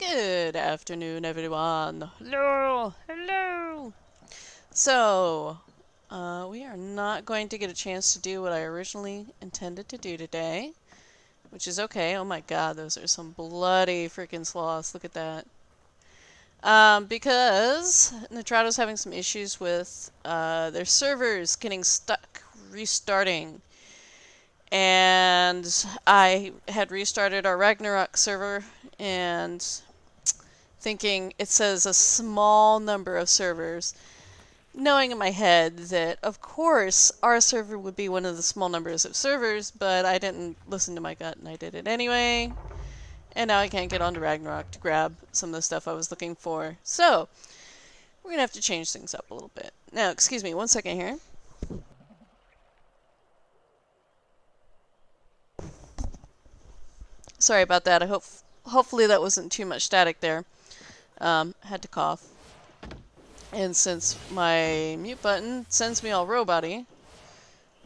Good afternoon, everyone. Hello, hello. So, we are not going to get a chance to do what I originally intended to do today, which is okay. Oh my god, those are some bloody freaking sloths. Look at that. Because Nitrato's having some issues with their servers getting stuck, restarting. And I had restarted our Ragnarok server and thinking it says a small number of servers, knowing in my head that, of course, our server would be one of the small numbers of servers, but I didn't listen to my gut and I did it anyway. And now I can't get onto Ragnarok to grab some of the stuff I was looking for. So, we're going to have to change things up a little bit. Now, excuse me, one second here. Sorry about that. Hopefully that wasn't too much static there. Had to cough. And since my mute button sends me all robot-y,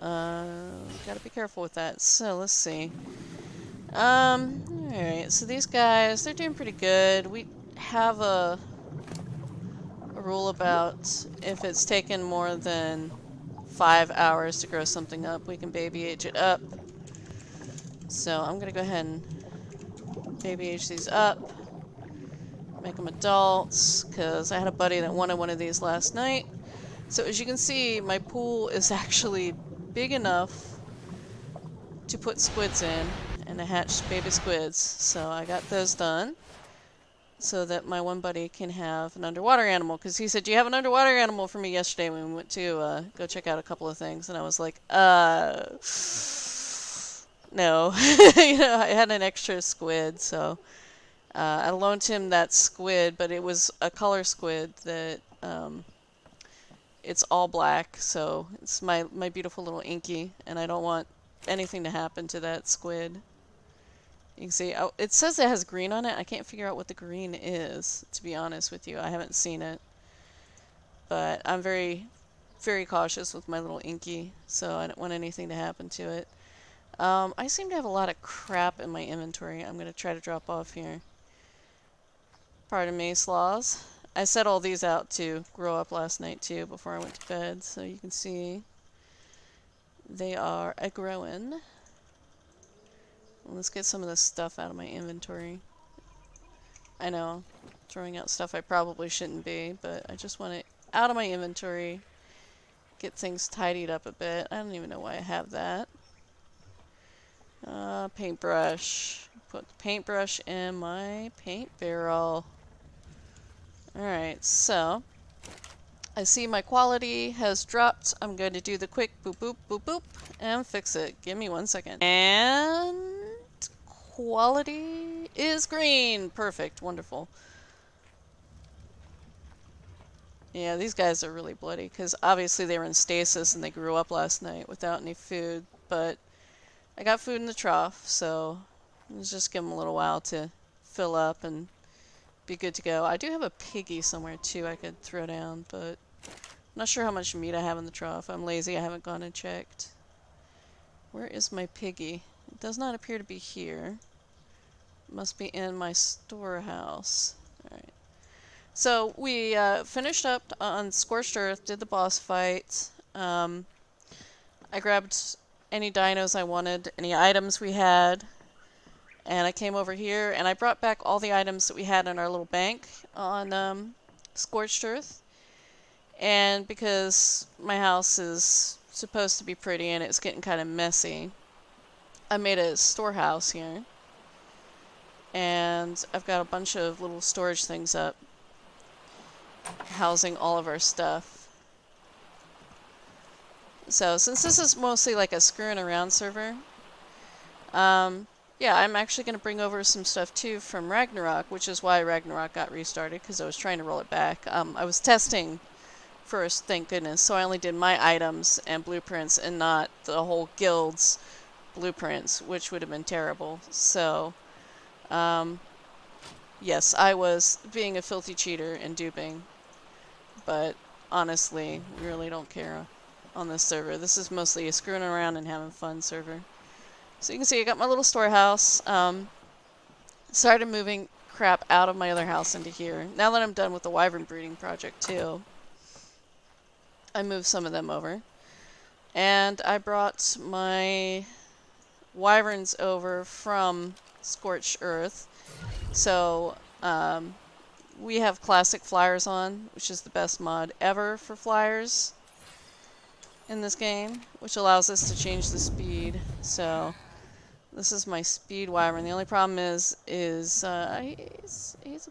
gotta be careful with that. So, let's see. Alright, so these guys, they're doing pretty good. We have a rule about if it's taken more than 5 hours to grow something up, we can baby age it up. So, I'm gonna go ahead and baby age these up. Make them adults, because I had a buddy that wanted one of these last night. So as you can see, my pool is actually big enough to put squids in, and to hatch baby squids. So I got those done, so that my one buddy can have an underwater animal, because he said, "Do you have an underwater animal for me?" yesterday when we went to go check out a couple of things, and I was like, no. You know, I had an extra squid, so I loaned him that squid, but it was a color squid that, it's all black, so it's my beautiful little Inky, and I don't want anything to happen to that squid. You can see, oh, it says it has green on it. I can't figure out what the green is, to be honest with you. I haven't seen it. But I'm very, very cautious with my little Inky, so I don't want anything to happen to it. I seem to have a lot of crap in my inventory. I'm going to try to drop off here. Pardon me, sloths. I set all these out to grow up last night too before I went to bed, so you can see they are a-growing. Let's get some of this stuff out of my inventory. I know, throwing out stuff I probably shouldn't be, but I just want it out of my inventory, get things tidied up a bit. I don't even know why I have that. Paintbrush. Put the paintbrush in my paint barrel. Alright, so I see my quality has dropped. I'm going to do the quick boop boop boop boop and fix it. Give me 1 second. And quality is green. Perfect. Wonderful. Yeah, these guys are really bloody because obviously they were in stasis and they grew up last night without any food, but I got food in the trough, so let's just give them a little while to fill up and be good to go. I do have a piggy somewhere too I could throw down, but I'm not sure how much meat I have in the trough. I'm lazy, I haven't gone and checked. Where is my piggy? It does not appear to be here. It must be in my storehouse. Alright. So we finished up on Scorched Earth, did the boss fight. I grabbed any dinos I wanted, any items we had. And I came over here and I brought back all the items that we had in our little bank on Scorched Earth. And because my house is supposed to be pretty and it's getting kind of messy, I made a storehouse here. And I've got a bunch of little storage things up, housing all of our stuff. So since this is mostly like a screwing around server, yeah, I'm actually going to bring over some stuff too from Ragnarok, which is why Ragnarok got restarted, because I was trying to roll it back. I was testing first, thank goodness, so I only did my items and blueprints and not the whole guild's blueprints, which would have been terrible. So, yes, I was being a filthy cheater and duping, but honestly, we really don't care on this server. This is mostly a screwing around and having fun server. So you can see I got my little storehouse. Started moving crap out of my other house into here. Now that I'm done with the wyvern breeding project too, I moved some of them over. And I brought my wyverns over from Scorched Earth. So, we have classic flyers on, which is the best mod ever for flyers in this game, which allows us to change the speed. So, this is my speed wyvern. The only problem is he's a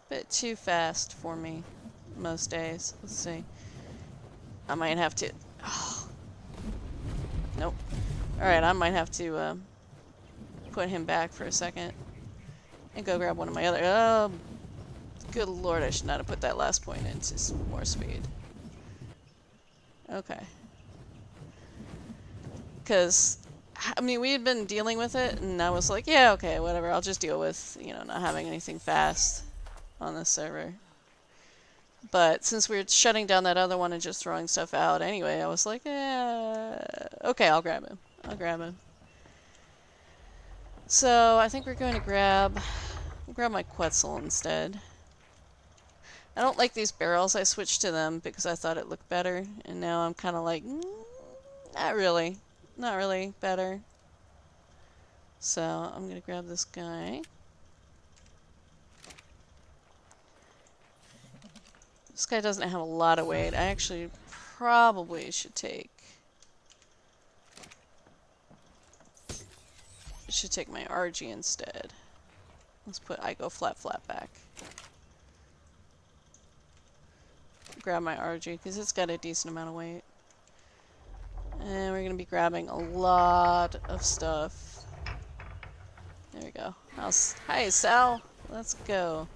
bit too fast for me most days. Let's see. I might have to... Oh. Nope. Alright, I might have to put him back for a second and go grab one of my other... Oh, good lord, I should not have put that last point into more speed. Okay. Because, I mean, we had been dealing with it, and I was like, yeah, okay, whatever, I'll just deal with, you know, not having anything fast on this server. But since we were shutting down that other one and just throwing stuff out anyway, I was like, okay, I'll grab him. I'll grab him. So, I think we're going to grab my Quetzal instead. I don't like these barrels. I switched to them because I thought it looked better, and now I'm kind of like, not really. Not really better. So, I'm going to grab this guy. This guy doesn't have a lot of weight. I actually probably should take my RG instead. Let's put Igo flat back. Grab my RG because it's got a decent amount of weight. And we're going to be grabbing a lot of stuff. There we go. Hi, Sal. Let's go.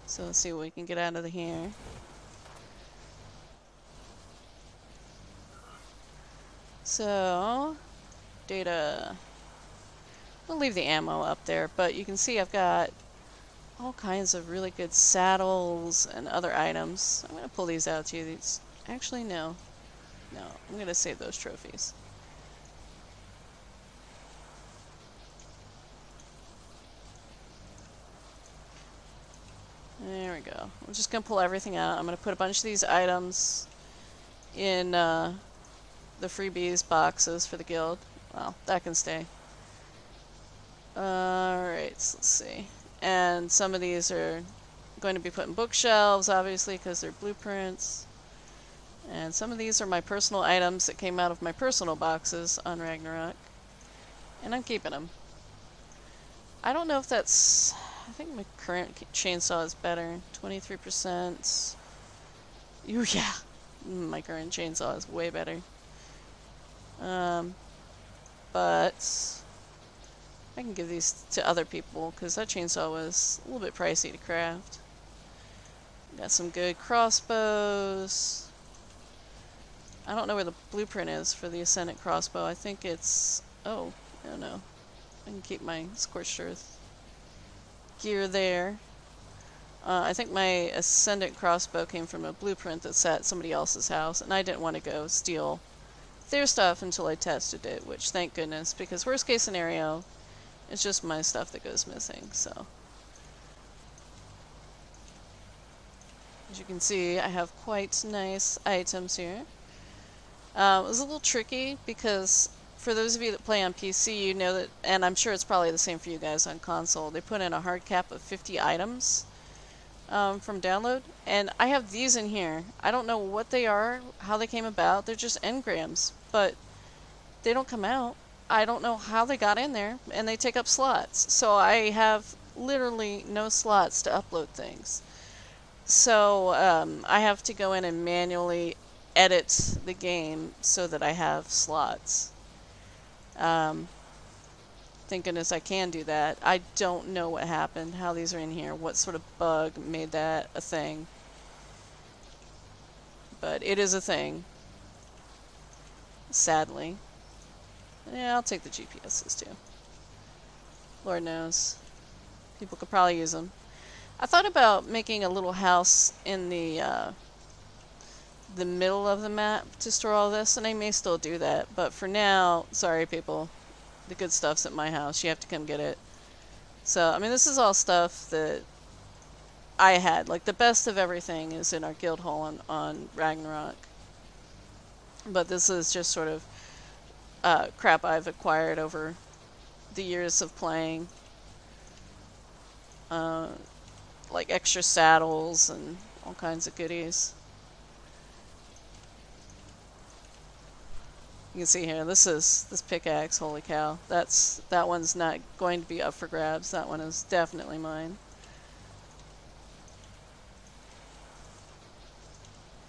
So let's see what we can get out of here. So, data. We'll leave the ammo up there, but you can see I've got all kinds of really good saddles and other items. I'm going to pull these out to you. These, actually, no. No, I'm going to save those trophies. There we go. I'm just going to pull everything out. I'm going to put a bunch of these items in the freebies boxes for the guild. Well, that can stay. Alright, so let's see. And some of these are going to be put in bookshelves, obviously, because they're blueprints. And some of these are my personal items that came out of my personal boxes on Ragnarok. And I'm keeping them. I don't know if that's... I think my current chainsaw is better. 23%. Ooh, yeah. My current chainsaw is way better. But I can give these to other people because that chainsaw was a little bit pricey to craft. Got some good crossbows. I don't know where the blueprint is for the Ascendant crossbow. I think it's... Oh, no. I can keep my Scorched Earth gear there. I think my Ascendant crossbow came from a blueprint that's at somebody else's house, and I didn't want to go steal their stuff until I tested it, which thank goodness, because worst case scenario, it's just my stuff that goes missing, so. As you can see, I have quite nice items here. It was a little tricky because for those of you that play on PC, you know that, and I'm sure it's probably the same for you guys on console, they put in a hard cap of 50 items from download, and I have these in here. I don't know what they are, how they came about. They're just engrams, but they don't come out. I don't know how they got in there, and they take up slots. So I have literally no slots to upload things. So I have to go in and manually edit the game so that I have slots. Thank goodness I can do that. I don't know what happened, how these are in here, what sort of bug made that a thing. But it is a thing. Sadly. Yeah, I'll take the GPSs too. Lord knows. People could probably use them. I thought about making a little house in the the middle of the map to store all this, and I may still do that. But for now, sorry people, the good stuff's at my house. You have to come get it. So, I mean, this is all stuff that I had. Like, the best of everything is in our guild hall on Ragnarok. But this is just sort of crap I've acquired over the years of playing. Like extra saddles and all kinds of goodies. You can see here, this pickaxe, holy cow. That one's not going to be up for grabs. That one is definitely mine.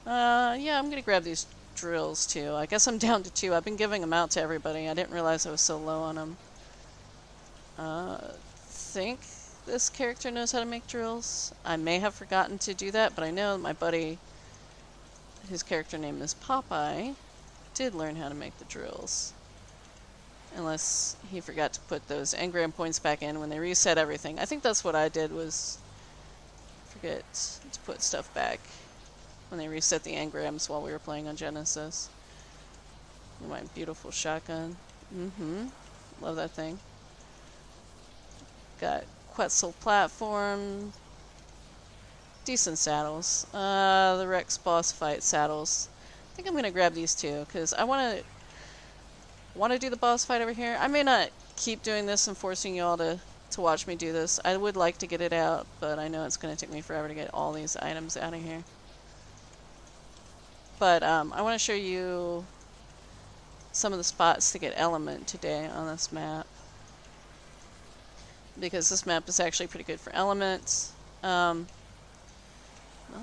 Yeah, I'm gonna grab these drills too. I guess I'm down to 2. I've been giving them out to everybody. I didn't realize I was so low on them. Think this character knows how to make drills. I may have forgotten to do that, but I know my buddy, his character name is Popeye, did learn how to make the drills. Unless he forgot to put those engram points back in when they reset everything. I think that's what I did, was forget to put stuff back when they reset the engrams while we were playing on Genesis. My beautiful shotgun. Love that thing. Got Quetzal platform. Decent saddles. The Rex boss fight saddles. I think I'm gonna grab these two because I want to do the boss fight over here. I may not keep doing this and forcing you all to watch me do this. I would like to get it out, but I know it's gonna take me forever to get all these items out of here. But I want to show you some of the spots to get element today on this map, because this map is actually pretty good for elements. Not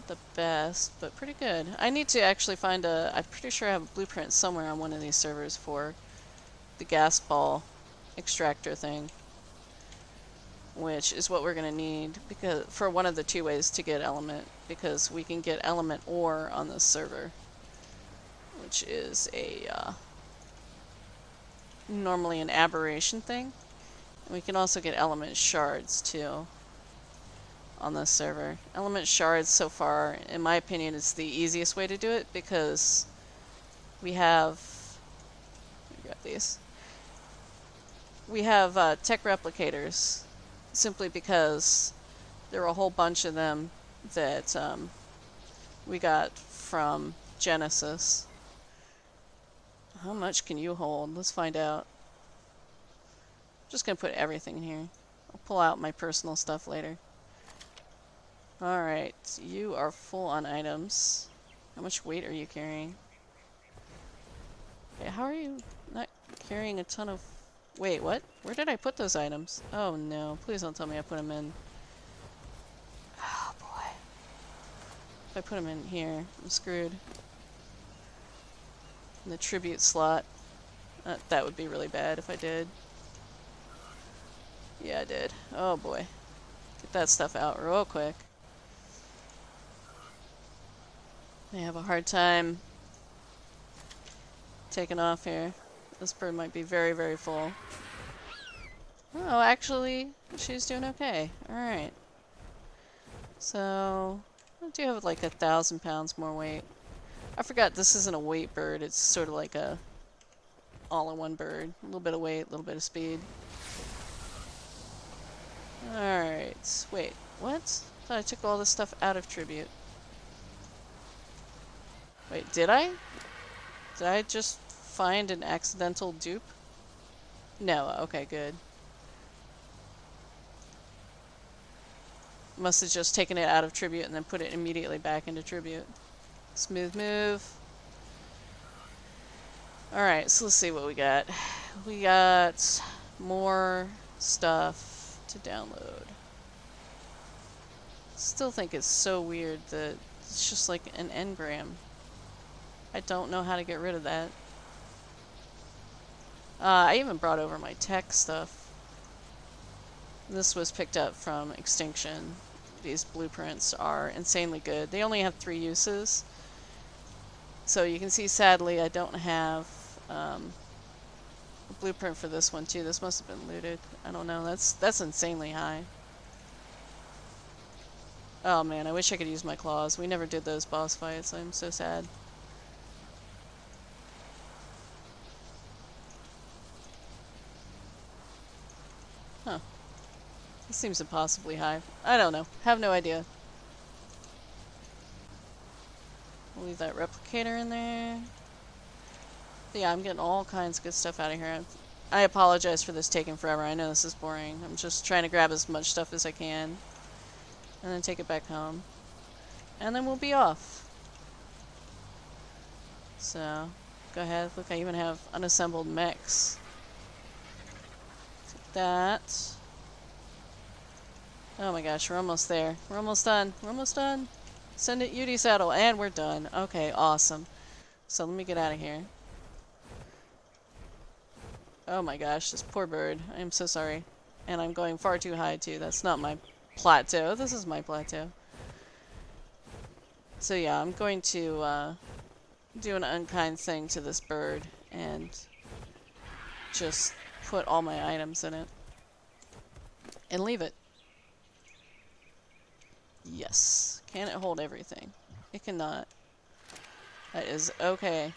the best, but pretty good. I need to actually find I'm pretty sure I have a blueprint somewhere on one of these servers for the gas ball extractor thing, which is what we're going to need because for one of the 2 ways to get element, because we can get element ore on this server, which is a normally an aberration thing. And we can also get element shards too on this server. Element shards so far, in my opinion, is the easiest way to do it because we have, let me grab these. We have tech replicators simply because there are a whole bunch of them that we got from Genesis. How much can you hold? Let's find out. I'm just gonna put everything in here. I'll pull out my personal stuff later. Alright, you are full on items. How much weight are you carrying? Okay, how are you not carrying a ton of... Wait, what? Where did I put those items? Oh no, please don't tell me I put them in... Oh boy. If I put them in here, I'm screwed. In the tribute slot. That would be really bad if I did. Yeah, I did. Oh boy. Get that stuff out real quick. I have a hard time taking off here. This bird might be very, very full. Oh, actually, she's doing okay. Alright. So, I do have like 1,000 pounds more weight. I forgot this isn't a weight bird. It's sort of like a all-in-one bird. A little bit of weight, a little bit of speed. Alright. Wait, what? I thought I took all this stuff out of tribute. Wait, did I? Did I just find an accidental dupe? No, okay, good. Must have just taken it out of tribute and then put it immediately back into tribute. Smooth move. Alright, so let's see what we got. We got more stuff to download. Still think it's so weird that it's just like an engram. I don't know how to get rid of that. I even brought over my tech stuff. This was picked up from Extinction. These blueprints are insanely good. They only have 3 uses. So you can see, sadly, I don't have a blueprint for this one too. This must have been looted. I don't know. That's insanely high. Oh man, I wish I could use my claws. We never did those boss fights. I'm so sad. Huh. This seems impossibly high. I don't know. Have no idea. We'll leave that replicator in there. But yeah, I'm getting all kinds of good stuff out of here. I apologize for this taking forever. I know this is boring. I'm just trying to grab as much stuff as I can. And then take it back home. And then we'll be off. So, go ahead. Look, I even have unassembled mechs. Take that. Oh my gosh, we're almost there. We're almost done. We're almost done. Send it UD saddle, and we're done. Okay, awesome. So let me get out of here. Oh my gosh, this poor bird. I am so sorry. And I'm going far too high too. That's not my plateau. This is my plateau. So yeah, I'm going to do an unkind thing to this bird and just put all my items in it. And leave it. Yes. Can it hold everything? It cannot. That is okay.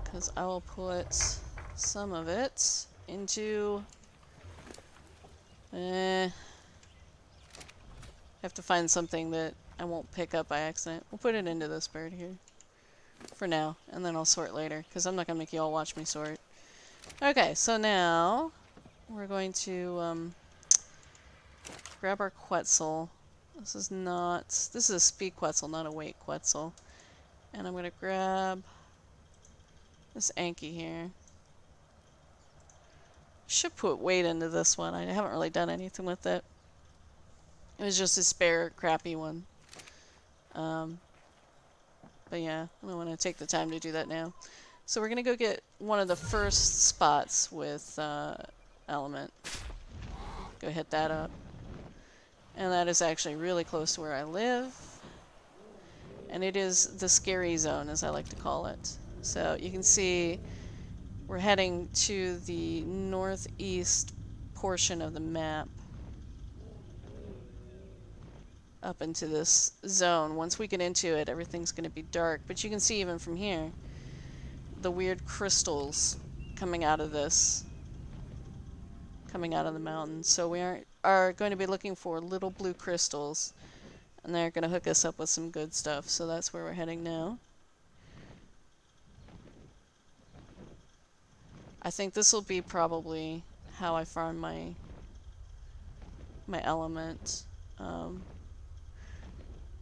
Because I will put some of it into... have to find something that I won't pick up by accident. We'll put it into this bird here. For now. And then I'll sort later. Because I'm not going to make you all watch me sort. Okay, so now... we're going to grab our Quetzal. This is not... this is a speed Quetzal, not a weight Quetzal. And I'm going to grab this Anki here. Should put weight into this one. I haven't really done anything with it. It was just a spare, crappy one. But yeah, I don't want to take the time to do that now. So we're going to go get one of the first spots with Element. Go hit that up. And that is actually really close to where I live. And it is the scary zone, as I like to call it. So you can see we're heading to the northeast portion of the map. Up into this zone. Once we get into it, everything's going to be dark. But you can see even from here, the weird crystals coming out of this. Coming out of the mountain. So we are going to be looking for little blue crystals. And they're going to hook us up with some good stuff. So that's where we're heading now. I think this will be probably how I farm my element.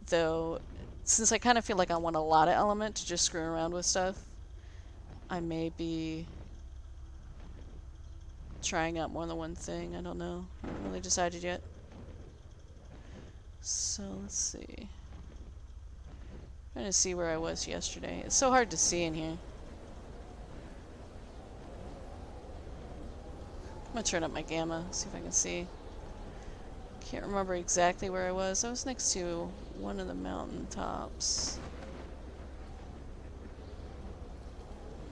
Though, since I kind of feel like I want a lot of element to just screw around with stuff, I may be trying out more than one thing. I don't know. I haven't really decided yet. So, let's see. I'm trying to see where I was yesterday. It's so hard to see in here. I'm gonna turn up my gamma, see if I can see. Can't remember exactly where I was. I was next to one of the mountain tops.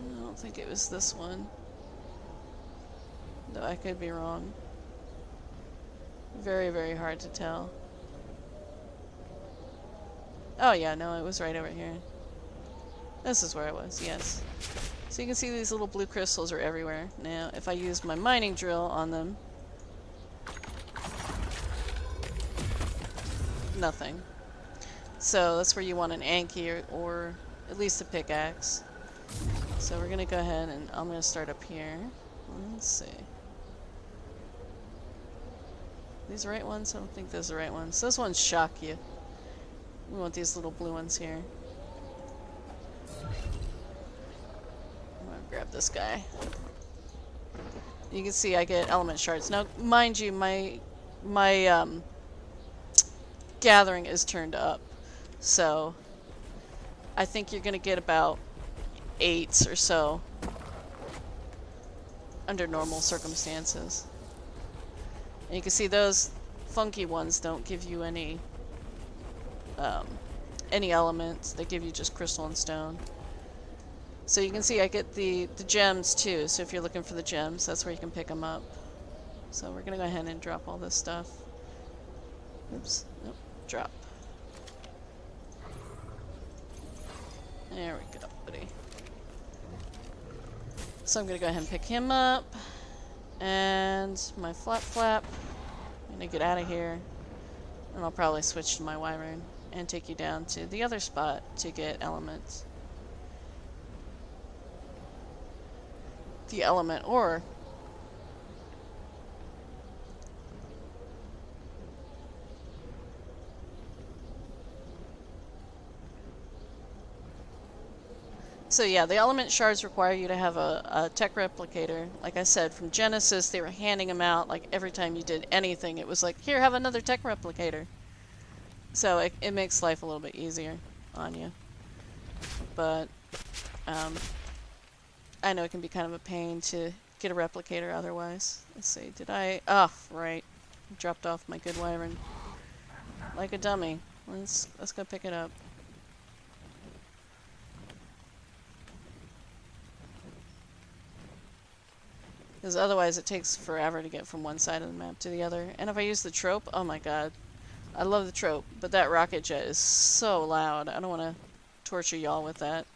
I don't think it was this one. Though I could be wrong. Very, very hard to tell. Oh yeah, no, it was right over here. This is where I was, yes. So you can see these little blue crystals are everywhere. Now, if I use my mining drill on them, nothing. So that's where you want an Anki or at least a pickaxe. So we're gonna go ahead and I'm gonna start up here. Let's see. These the right ones? I don't think those are the right ones. Those ones shock you. We want these little blue ones here. I'm gonna grab this guy. You can see I get element shards. Now, mind you, my gathering is turned up. So I think you're gonna get about 8 or so under normal circumstances. And you can see those funky ones don't give you any elements. They give you just crystal and stone. So you can see I get the gems too. So if you're looking for the gems, that's where you can pick them up. So we're gonna go ahead and drop all this stuff. Oops. Nope. Drop. There we go, buddy. So I'm gonna go ahead and pick him up. And my flap flap. I'm gonna get out of here. And I'll probably switch to my wyvern and take you down to the other spot to get elements. The element ore. So yeah, the element shards require you to have a tech replicator. Like I said, from Genesis, they were handing them out like every time you did anything. It was like, here, have another tech replicator. So it makes life a little bit easier on you. But I know it can be kind of a pain to get a replicator otherwise. Let's see, did I... Oh, right. Dropped off my good wyvern. Like a dummy. Let's go pick it up. Because otherwise it takes forever to get from one side of the map to the other. And if I use the trope, oh my god. I love the trope, but that rocket jet is so loud. I don't want to torture y'all with that.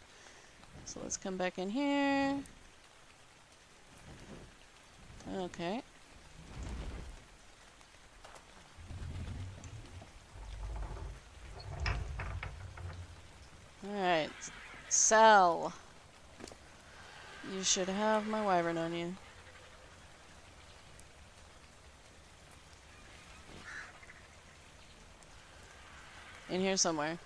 So let's come back in here. Okay. Alright. Sell. You should have my wyvern on you. In here somewhere.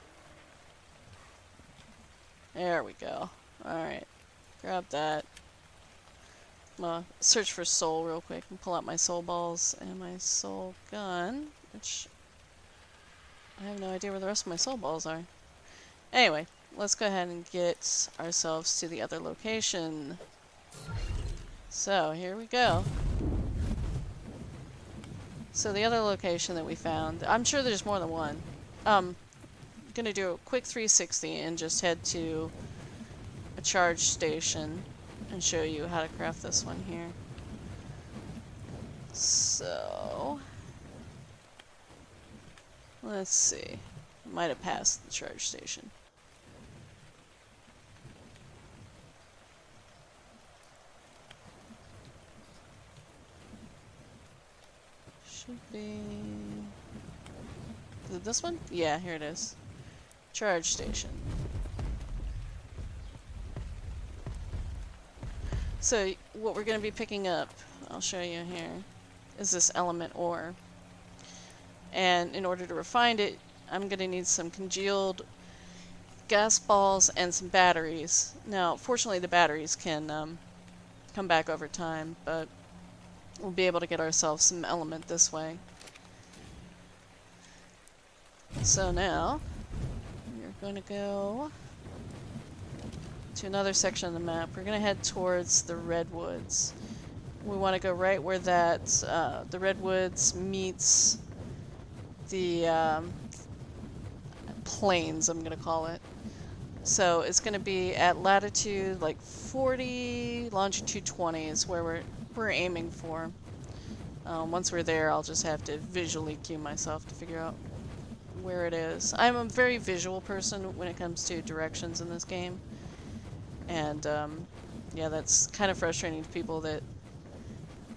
There we go. Alright. Grab that. Search for soul real quick and pull out my soul balls and my soul gun, which I have no idea where the rest of my soul balls are. Anyway, let's go ahead and get ourselves to the other location. So, here we go. So the other location that we found, I'm sure there's more than one. I'm gonna do a quick 360 and just head to a charge station and show you how to craft this one here. So, let's see. Might have passed the charge station. Should be... Is it this one? Yeah, here it is. Charge station. So what we're going to be picking up, I'll show you here, is this element ore. And in order to refine it, I'm going to need some congealed gas balls and some batteries. Now, fortunately the batteries can come back over time, but we'll be able to get ourselves some element this way. So now, we're going to go to another section of the map. We're going to head towards the redwoods. We want to go right where that the redwoods meets the plains, I'm going to call it. So it's going to be at latitude like 40, longitude 20 is where we're aiming for. Once we're there, I'll just have to visually cue myself to figure out where it is. I'm a very visual person when it comes to directions in this game. And yeah, that's kind of frustrating to people that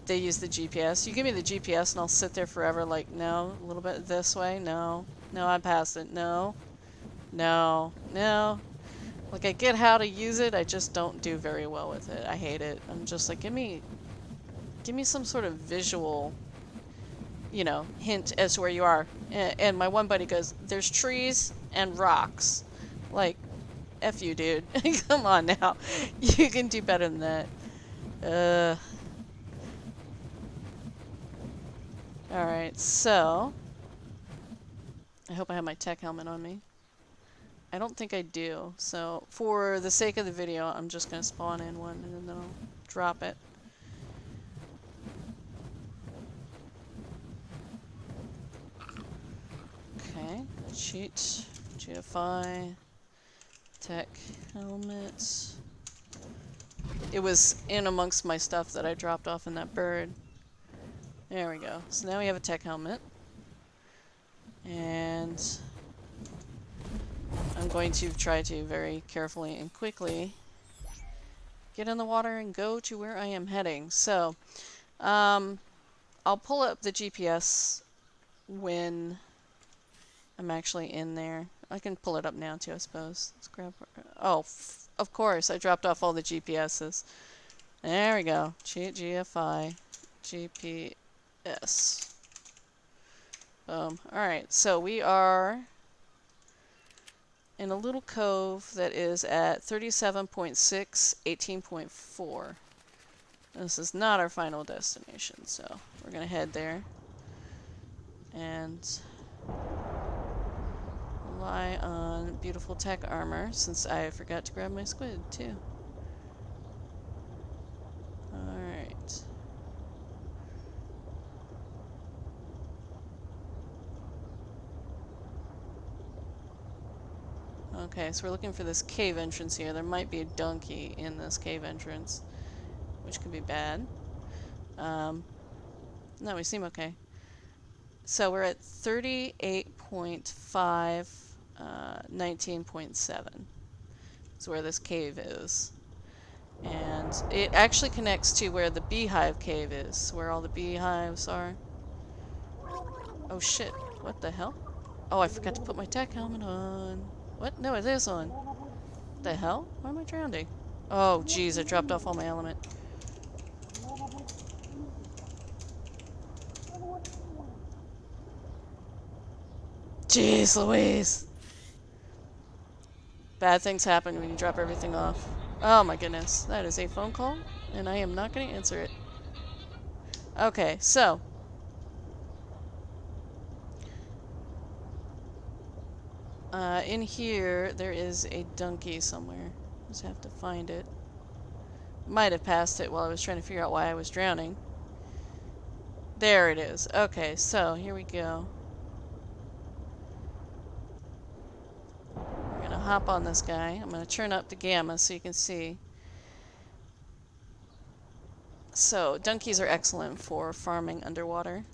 they use the GPS. You give me the GPS and I'll sit there forever like, no, a little bit this way, no, I passed it, no. Like, I get how to use it, I just don't do very well with it. I hate it. I'm just like, give me some sort of visual, you know, hint as to where you are. And my one buddy goes, there's trees and rocks. Like, F you, dude. Come on now. You can do better than that. Alright, so I hope I have my tech helmet on me. I don't think I do, so for the sake of the video, I'm just going to spawn in one and then I'll drop it. Okay, cheat, GFI, tech helmet. It was in amongst my stuff that I dropped off in that bird. There we go. So now we have a tech helmet. And I'm going to try to very carefully and quickly get in the water and go to where I am heading. So, I'll pull up the GPS when I'm actually in there. I can pull it up now too, I suppose. Let's grab. Oh, of course, I dropped off all the GPSs. There we go. GFI, GPS. Boom. Alright, so we are in a little cove that is at 37.6, 18.4. This is not our final destination, so we're going to head there and rely on beautiful tech armor, since I forgot to grab my squid too. Alright. Okay, so we're looking for this cave entrance here. There might be a donkey in this cave entrance, which could be bad. No, we seem okay. So we're at 38.5, 19.7 is where this cave is. And it actually connects to where the beehive cave is, where all the beehives are. Oh shit, what the hell? Oh, I forgot to put my tech helmet on. What? No, it is on. What the hell? Why am I drowning? Oh, jeez, I dropped off all my element. Jeez Louise! Bad things happen when you drop everything off. Oh my goodness, that is a phone call, and I am not going to answer it. Okay, so. In here, there is a donkey somewhere. Just have to find it. Might have passed it while I was trying to figure out why I was drowning. There it is. Okay, so here we go. We're gonna hop on this guy. I'm gonna turn up the gamma so you can see. So, donkeys are excellent for farming underwater.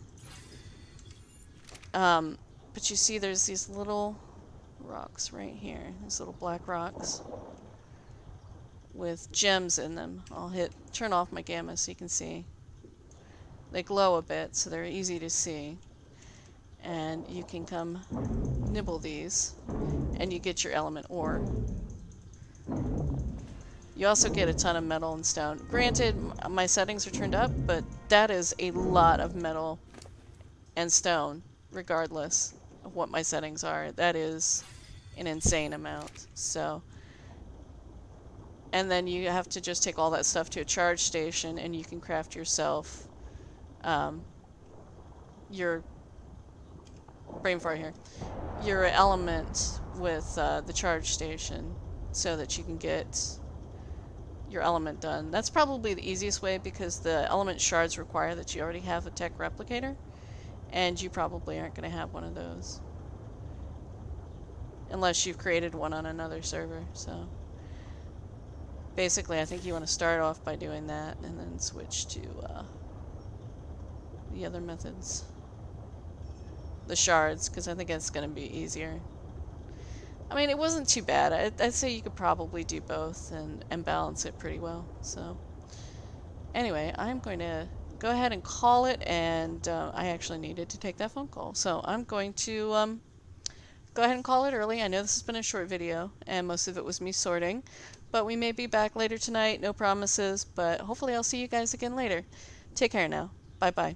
But you see there's these little rocks right here. These little black rocks with gems in them. I'll turn off my gamma so you can see. They glow a bit, so they're easy to see. And you can come nibble these, and you get your element ore. You also get a ton of metal and stone. Granted, my settings are turned up, but that is a lot of metal and stone, regardless of what my settings are. That is an insane amount. So, and then you have to just take all that stuff to a charge station, and you can craft yourself your brain fart here, your element with the charge station, so that you can get your element done. That's probably the easiest way, because the element shards require that you already have a tech replicator, and you probably aren't going to have one of those unless you've created one on another server. So basically, I think you want to start off by doing that and then switch to the other methods, the shards, because I think it's going to be easier. I mean, it wasn't too bad. I'd say you could probably do both and balance it pretty well. So anyway, I'm going to go ahead and call it, and I actually needed to take that phone call. So I'm going to go ahead and call it early. I know this has been a short video, and most of it was me sorting, but we may be back later tonight. No promises, but hopefully I'll see you guys again later. Take care now. Bye-bye.